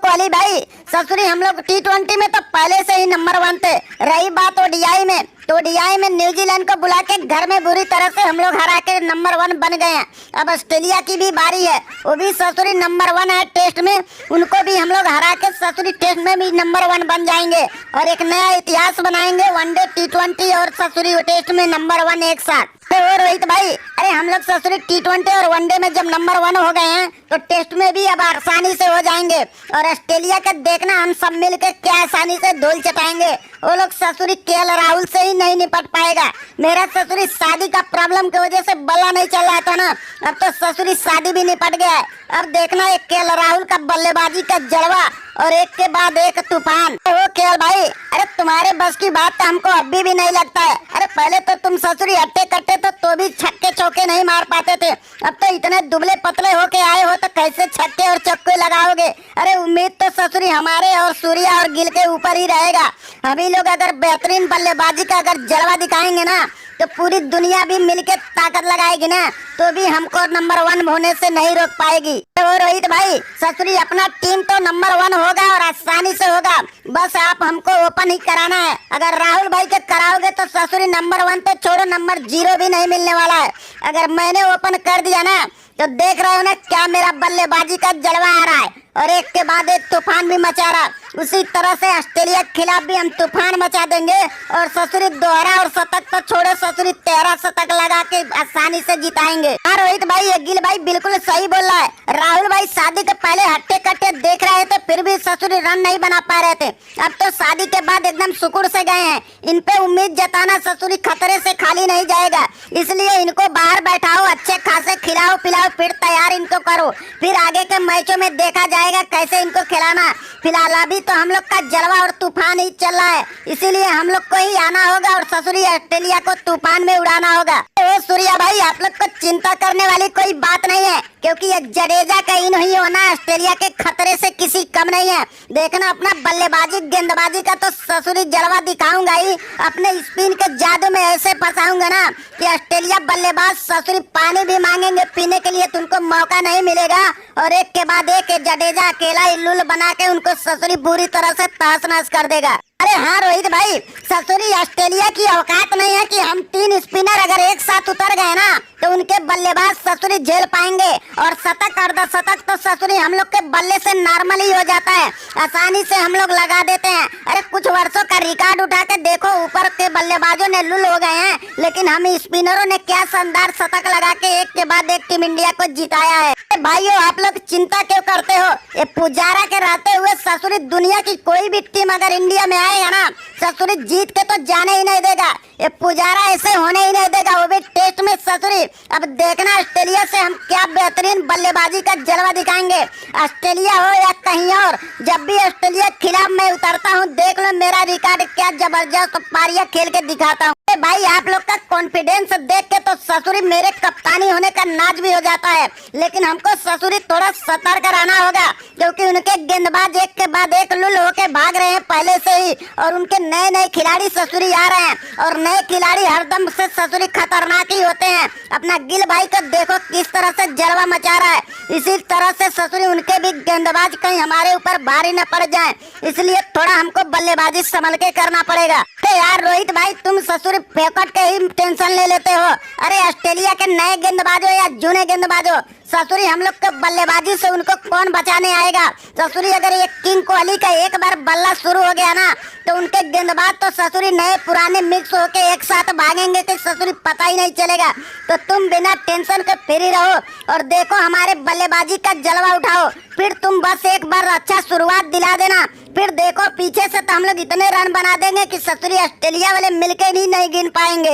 कोहली भाई ससुरी हम लोग T20 में तो पहले से ही नंबर 1 थे। रही बात ओडीआई में, तो ओडीआई में न्यूजीलैंड को बुला के घर में बुरी तरह से हम लोग हरा के नंबर 1 बन गए हैं। अब ऑस्ट्रेलिया की भी बारी है, वो भी ससुरी नंबर 1 है टेस्ट में, उनको भी हम लोग हरा के ससुरी टेस्ट में भी नंबर 1 बन जाएंगे और एक नया इतिहास बनाएंगे वनडे T20 और ससुरी टेस्ट में नंबर 1 एक साथ। तो रोहित भाई, अरे हम लोग ससुरी T20 और वनडे में जब नंबर 1 हो गए हैं तो टेस्ट में भी अब आसानी से हो जाएंगे और ऑस्ट्रेलिया का देखना हम सब मिलकर क्या आसानी से धूल चटाएंगे। वो लोग ससुरी केएल राहुल से ही नहीं निपट पाएगा। मेरा ससुरी शादी का प्रॉब्लम की वजह से बल्ला नहीं चल रहा था ना, अब तो ससुरी शादी भी निपट गया है। अब देखना एक केएल राहुल का बल्लेबाजी का जलवा और एक के बाद एक तूफान। वो केएल भाई, अरे तुम्हारे बस की बात तो हमको अभी भी नहीं लगता है। अरे पहले तो तुम ससुरी हट्टे कट्टे तो भी छक्के चौके नहीं मार पाते थे, अब तो इतने दुबले पतले होके आए हो तो कैसे छक्के और चौके लगाओगे। अरे उम्मीद तो ससुरी हमारे और सूर्या और गिल के ऊपर ही रहेगा। अभी लोग अगर बेहतरीन बल्लेबाजी का अगर जलवा दिखाएंगे ना तो पूरी दुनिया भी मिलके ताकत लगाएगी ना, तो भी हमको नंबर 1 होने से नहीं रोक पाएगी। तो रोहित भाई, ससुरी अपना टीम तो नंबर 1 होगा और आसानी से होगा, बस आप हमको ओपन ही कराना है। अगर राहुल भाई के कराओगे तो ससुरी नंबर 1 तो छोड़ो, नंबर 0 भी नहीं मिलने वाला है। अगर मैंने ओपन कर दिया ना तो देख रहे हो ना क्या मेरा बल्लेबाजी का जलवा आ रहा है और एक के बाद एक तूफान भी मचा रहा। उसी तरह से ऑस्ट्रेलिया के खिलाफ भी हम तूफान मचा देंगे और ससुरी दोहरा और शतक तो छोड़ो, ससुरी 13 शतक लगा के आसानी से जिताएंगे। हाँ रोहित भाई, ये गिल भाई बिल्कुल सही बोल रहा है। राहुल भाई शादी के पहले हट्टे कट्टे देख रहे थे, फिर भी ससुरी रन नहीं बना पा रहे थे। अब तो शादी के बाद एकदम सुकुड़ से गए हैं। इन पे उम्मीद जताना ससुरी खतरे से खाली नहीं जाएगा, इसलिए इनको बाहर बैठाओ, अच्छे खासे खिलाओ पिलाओ, फिर तैयार इनको करो, फिर आगे के मैचों में देखा जाएगा कैसे इनको खिलाना। फिलहाल अभी तो हम लोग का जलवा और तूफान ही चल रहा है, इसीलिए हम लोग को ही आना होगा और ससुरी ऑस्ट्रेलिया को तूफान में उड़ाना होगा। तो सूर्या भाई, आप लोग को चिंता करने वाली कोई बात नहीं है, क्योंकि ये जडेजा का ही नहीं होना ऑस्ट्रेलिया के खतरे से किसी कम नहीं है। देखना अपना बल्लेबाजी गेंदबाजी का तो ससुरी जलवा दिखाऊंगा ही, अपने स्पिन के जादू में ऐसे फंसाऊंगा ना कि ऑस्ट्रेलिया बल्लेबाज ससुरी पानी भी मांगेंगे पीने के लिए तो उनको मौका नहीं मिलेगा और एक के बाद एक जडेजा अकेला ही लुल बना के उनको ससुरी बुरी तरह से तहस नहस कर देगा। अरे हाँ रोहित भाई, ससुरी ऑस्ट्रेलिया की औकात नहीं है कि हम 3 स्पिनर अगर एक साथ उतर गए ना तो उनके बल्लेबाज ससुरी झेल पाएंगे और शतक अर्धशतक तो ससुरी हम लोग के बल्ले से नॉर्मल ही हो जाता है, आसानी से हम लोग लगा देते हैं। अरे कुछ वर्षों का रिकॉर्ड उठा के देखो, ऊपर के बल्लेबाजों ने लुल हो गए हैं, लेकिन हम स्पिनरों ने क्या शानदार शतक लगा के एक के बाद एक टीम इंडिया को जिताया है। भाइयों, आप लोग चिंता क्यों करते हो? ये पुजारा के रहते हुए ससुरी दुनिया की कोई भी टीम अगर इंडिया में आएगा ना ससुरी जीत के तो जाने ही नहीं देगा। ये पुजारा ऐसे होने ही नहीं देगा, वो भी टेस्ट में ससुरी। अब देखना ऑस्ट्रेलिया से हम क्या बेहतरीन बल्लेबाजी का जलवा दिखाएंगे, ऑस्ट्रेलिया हो या कहीं और। जब भी ऑस्ट्रेलिया के खिलाफ मैं उतरता हूँ, देख लो मेरा रिकॉर्ड क्या जबरदस्त पारियां खेल के दिखाता हूँ। भाई आप लोग का कॉन्फिडेंस देख के तो ससुरी मेरे कप्तानी होने का नाज भी हो जाता है, लेकिन हमको ससुरी थोड़ा सतर्क रहना होगा, क्योंकि उनके गेंदबाज एक के बाद एक लुल होके भाग रहे हैं पहले से ही और उनके नए नए खिलाड़ी ससुरी आ रहे हैं और नए खिलाड़ी हरदम से ससुरी खतरनाक ही होते हैं। अपना गिल भाई को देखो किस तरह से जलवा मचा रहा है, इसी तरह से ससुरी उनके भी गेंदबाज कहीं हमारे ऊपर भारी न पड़ जाएं, इसलिए थोड़ा हमको बल्लेबाजी संभल के करना पड़ेगा। तो यार रोहित भाई, तुम ससुरी फेंकट के ही टेंशन ले लेते हो। अरे ऑस्ट्रेलिया के नए गेंदबाजों या जूने गेंदबाजों, ससुरी हम लोग के बल्लेबाजी से उनको कौन बचाने आएगा। ससुरी अगर ये किंग कोहली का एक बार बल्ला शुरू हो गया ना तो उनके गेंदबाज तो ससुरी नए पुराने मिक्स होके एक साथ भागेंगे कि ससुरी पता ही नहीं चलेगा। तो तुम बिना टेंशन के फ्री रहो और देखो हमारे बल्लेबाजी का जलवा उठाओ, फिर तुम बस एक बार अच्छा शुरुआत दिला देना, फिर देखो पीछे से तो हम लोग इतने रन बना देंगे कि ससुरी ऑस्ट्रेलिया वाले मिलके ही नहीं गिन पाएंगे।